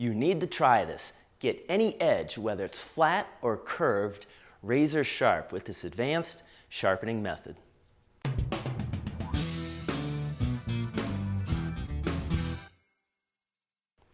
You need to try this. Get any edge, whether it's flat or curved, razor sharp with this advanced sharpening method.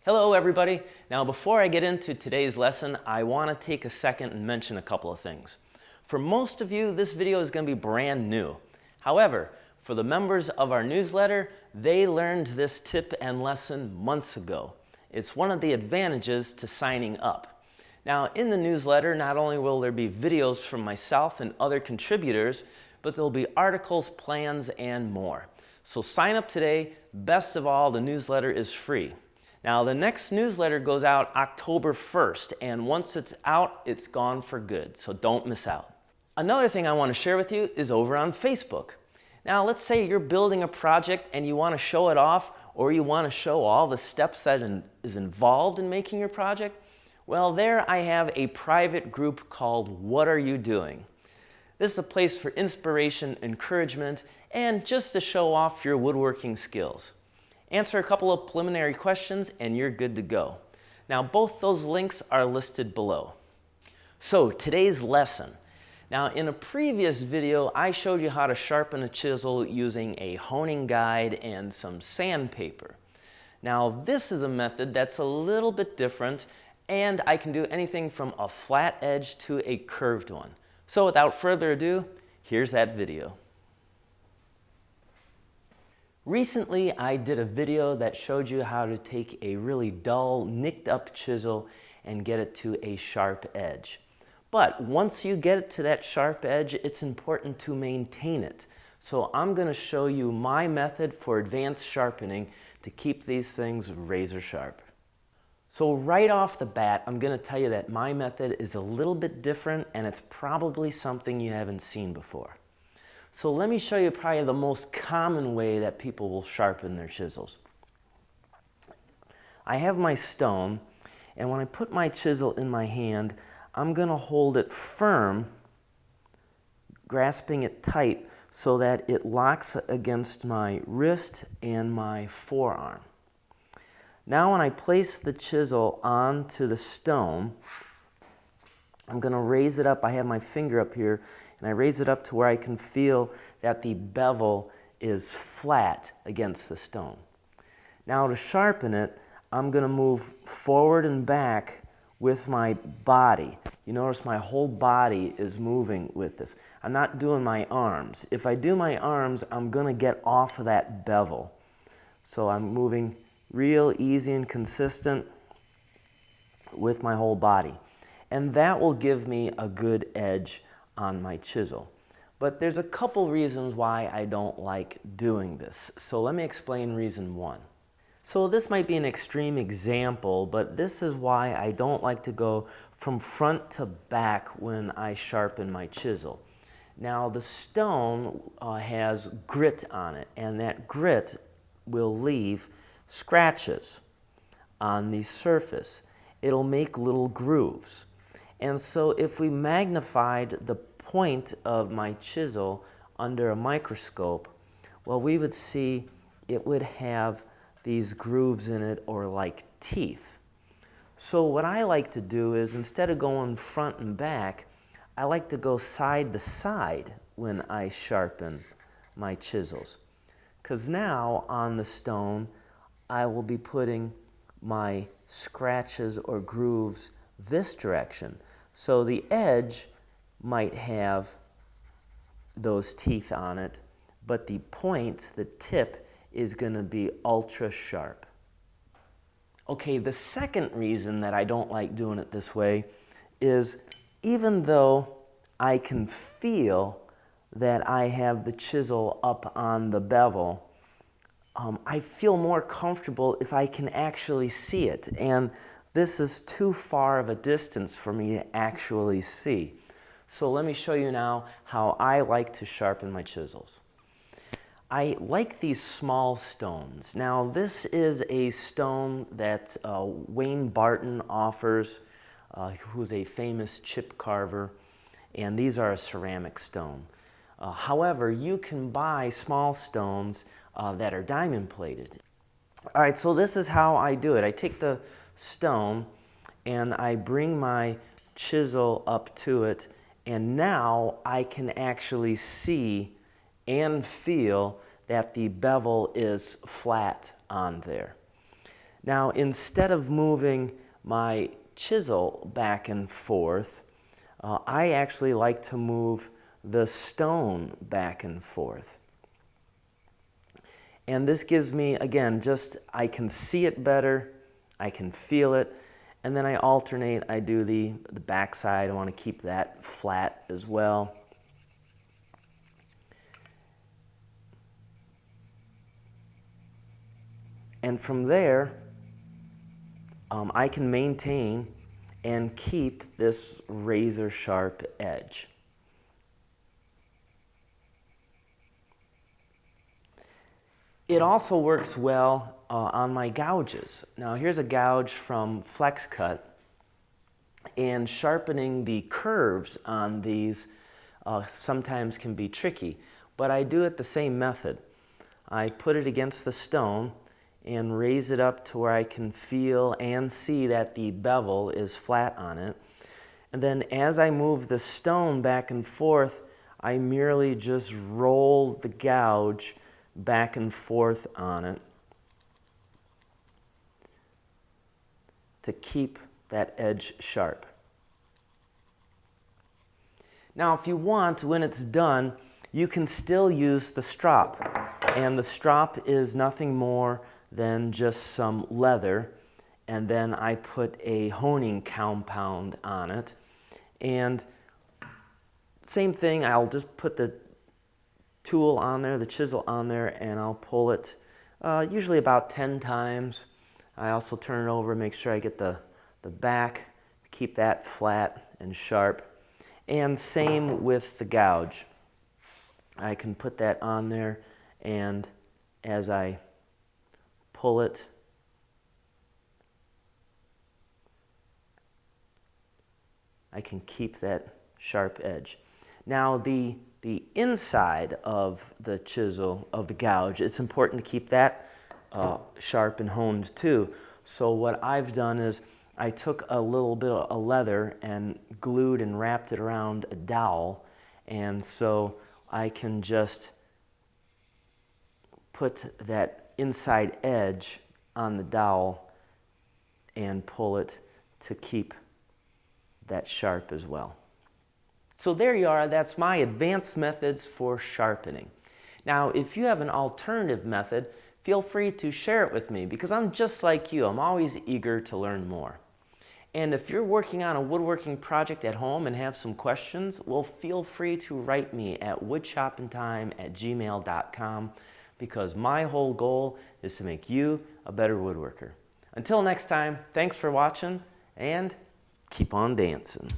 Hello everybody. Now before I get into today's lesson, I want to take a second and mention a couple of things. For most of you, this video is going to be brand new. However, for the members of our newsletter, they learned this tip and lesson months ago. It's one of the advantages to signing up. Now in the newsletter, not only will there be videos from myself and other contributors, but there'll be articles, plans, and more. So sign up today. Best of all, the newsletter is free. Now the next newsletter goes out October 1st, and once it's out, it's gone for good, so don't miss out. Another thing I want to share with you is over on Facebook. Now let's say you're building a project and you want to show it off, or you want to show all the steps that is involved in making your project. Well, there I have a private group called What Are You Doing? This is a place for inspiration, encouragement, and just to show off your woodworking skills. Answer a couple of preliminary questions and you're good to go. Now both those links are listed below. So today's lesson. Now in a previous video I showed you how to sharpen a chisel using a honing guide and some sandpaper. Now this is a method that's a little bit different, and I can do anything from a flat edge to a curved one. So without further ado, here's that video. Recently, I did a video that showed you how to take a really dull, nicked up chisel and get it to a sharp edge. But once you get it to that sharp edge, it's important to maintain it. So I'm going to show you my method for advanced sharpening to keep these things razor sharp. So right off the bat, I'm going to tell you that my method is a little bit different, and it's probably something you haven't seen before. So let me show you probably the most common way that people will sharpen their chisels. I have my stone, and when I put my chisel in my hand, I'm going to hold it firm, grasping it tight so that it locks against my wrist and my forearm. Now when I place the chisel onto the stone, I'm going to raise it up. I have my finger up here, and I raise it up to where I can feel that the bevel is flat against the stone. Now to sharpen it, I'm going to move forward and back with my body. You notice my whole body is moving with this. I'm not doing my arms. If I do my arms, I'm going to get off of that bevel. So I'm moving real easy and consistent with my whole body. And that will give me a good edge on my chisel. But there's a couple reasons why I don't like doing this. So let me explain reason one. So this might be an extreme example, but this is why I don't like to go from front to back when I sharpen my chisel. Now the stone has grit on it, and that grit will leave scratches on the surface. It'll make little grooves. And so if we magnified the point of my chisel under a microscope, well, we would see it would have these grooves in it, or like teeth. So what I like to do is, instead of going front and back, I like to go side to side when I sharpen my chisels. Because now on the stone, I will be putting my scratches or grooves this direction. So the edge might have those teeth on it, but the point, the tip, is going to be ultra sharp. Okay, the second reason that I don't like doing it this way is, even though I can feel that I have the chisel up on the bevel, I feel more comfortable if I can actually see it. And this is too far of a distance for me to actually see. So let me show you now how I like to sharpen my chisels. I like these small stones. Now this is a stone that Wayne Barton offers, who's a famous chip carver, and these are a ceramic stone. However, you can buy small stones that are diamond plated. All right, so this is how I do it. I take the stone, and I bring my chisel up to it, and now I can actually see and feel that the bevel is flat on there. Now, instead of moving my chisel back and forth, I actually like to move the stone back and forth. And this gives me, again, I can see it better, I can feel it, and then I alternate. I do the back side. I want to keep that flat as well. And from there, I can maintain and keep this razor sharp edge. It also works well on my gouges. Now here's a gouge from Flex Cut, and sharpening the curves on these sometimes can be tricky, but I do it the same method. I put it against the stone and raise it up to where I can feel and see that the bevel is flat on it. And then as I move the stone back and forth, I merely just roll the gouge back and forth on it to keep that edge sharp. Now, if you want, when it's done, you can still use the strop. And the strop is nothing more than just some leather, and then I put a honing compound on it. And same thing, I'll just put the tool on there, the chisel on there, and I'll pull it usually about 10 times. I also turn it over, make sure I get the back, keep that flat and sharp. And same with the gouge. I can put that on there, and as I pull it, I can keep that sharp edge. Now the inside of the chisel, of the gouge, it's important to keep that sharp and honed too. So what I've done is I took a little bit of leather and glued and wrapped it around a dowel, and so I can just put that inside edge on the dowel and pull it to keep that sharp as well. So there you are, that's my advanced methods for sharpening. Now, if you have an alternative method, feel free to share it with me, because I'm just like you, I'm always eager to learn more. And if you're working on a woodworking project at home and have some questions, well, feel free to write me at woodshoppingtime@gmail.com, because my whole goal is to make you a better woodworker. Until next time, thanks for watching, and keep on dancing.